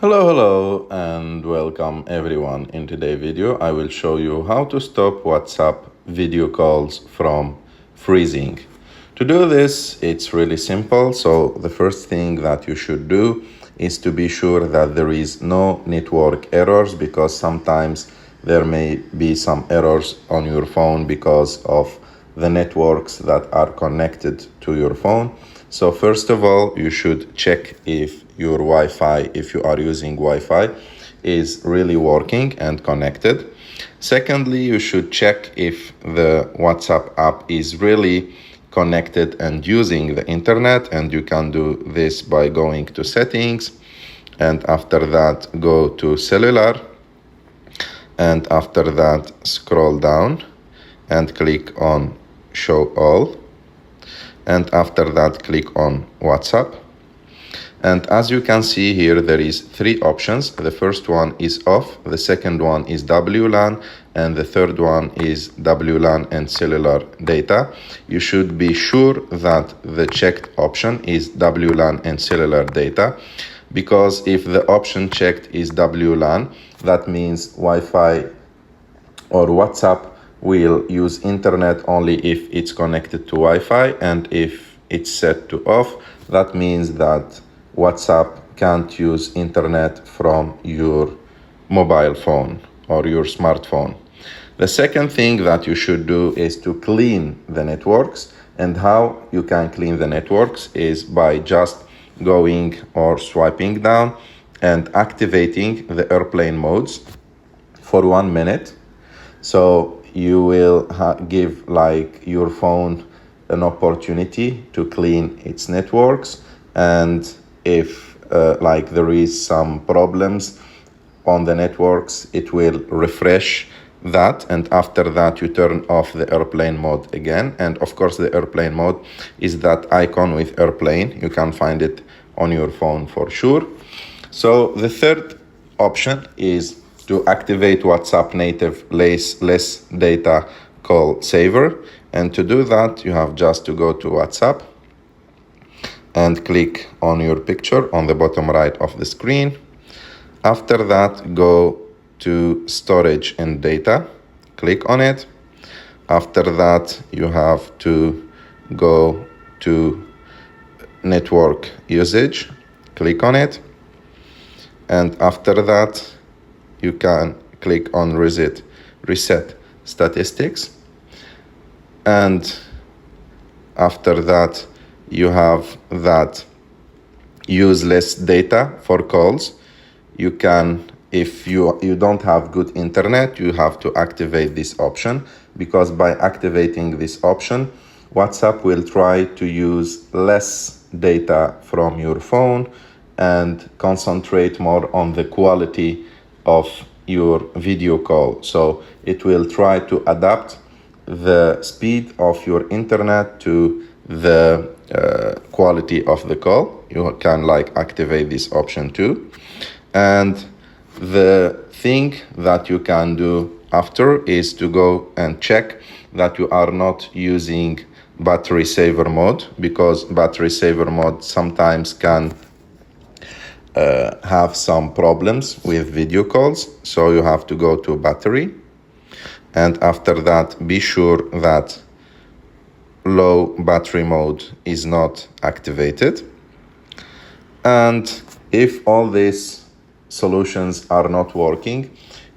Hello, and welcome everyone. In today's video, I will show you how to stop WhatsApp video calls from freezing. To do this, it's really simple. So the first thing that you should do is to be sure that there is no network errors, because sometimes there may be some errors on your phone because of the networks that are connected to your phone. So first of all, you should check if your Wi-Fi, if you are using Wi-Fi, is really working and connected. Secondly, you should check if the WhatsApp app is really connected and using the internet, and you can do this by going to settings, and after that go to cellular, and after that scroll down and click on show all, and after that click on WhatsApp. And as you can see here, there is three options. The first one is off, the second one is WLAN, and the third one is WLAN and cellular data. You should be sure that the checked option is WLAN and cellular data, because if the option checked is WLAN, that means Wi-Fi or WhatsApp will use internet only if it's connected to Wi-Fi, and if it's set to off, that means that WhatsApp can't use internet from your mobile phone or your smartphone. The second thing that you should do is to clean the networks, and how you can clean the networks is by just going or swiping down and activating the airplane modes for 1 minute. So you will give like your phone an opportunity to clean its networks, and if like there is some problems on the networks, it will refresh that, and after that you turn off the airplane mode again. And of course the airplane mode is that icon with airplane. You can find it on your phone for sure. So the third option is to activate WhatsApp native less data call saver, and to do that you have just to go to WhatsApp and click on your picture on the bottom right of the screen. After that, go to storage and data, click on it. After that, you have to go to network usage, click on it. And after that, you can click on reset statistics. And after that, you have that use less data for calls. You can, if you don't have good internet, you have to activate this option, because by activating this option, WhatsApp will try to use less data from your phone and concentrate more on the quality of your video call. So it will try to adapt the speed of your internet to the quality of the call. You can like activate this option too. And the thing that you can do after is to go and check that you are not using battery saver mode, because battery saver mode sometimes can have some problems with video calls. So you have to go to battery, and after that be sure that low battery mode is not activated. And if all these solutions are not working,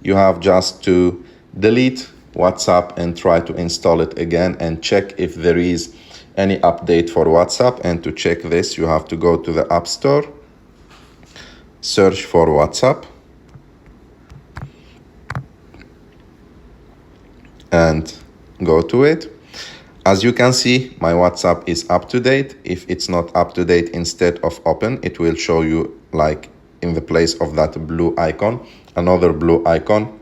you have just to delete WhatsApp and try to install it again, and check if there is any update for WhatsApp. And to check this, you have to go to the App Store, search for WhatsApp, and go to it. As you can see, my WhatsApp is up to date. If it's not up to date, instead of open, it will show you like in the place of that blue icon, another blue icon,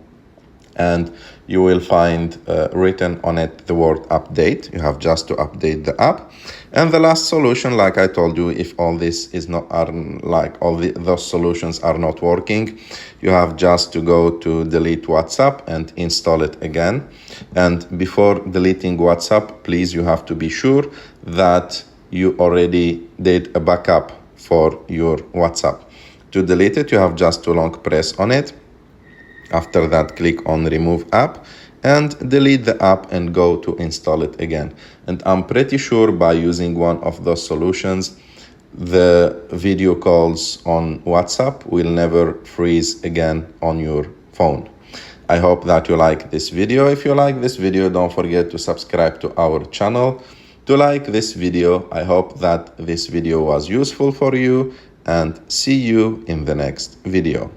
and you will find written on it the word update. You have just to update the app. And the last solution, like I told you, if all this is not those solutions are not working, you have just to go to delete WhatsApp and install it again. And before deleting WhatsApp, please, you have to be sure that you already did a backup for your WhatsApp. To delete it, you have just to long press on it. After that, click on remove app and delete the app and go to install it again. And I'm pretty sure by using one of those solutions, the video calls on WhatsApp will never freeze again on your phone. I hope that you like this video. If you like this video, don't forget to subscribe to our channel. To like this video, I hope that this video was useful for you, and see you in the next video.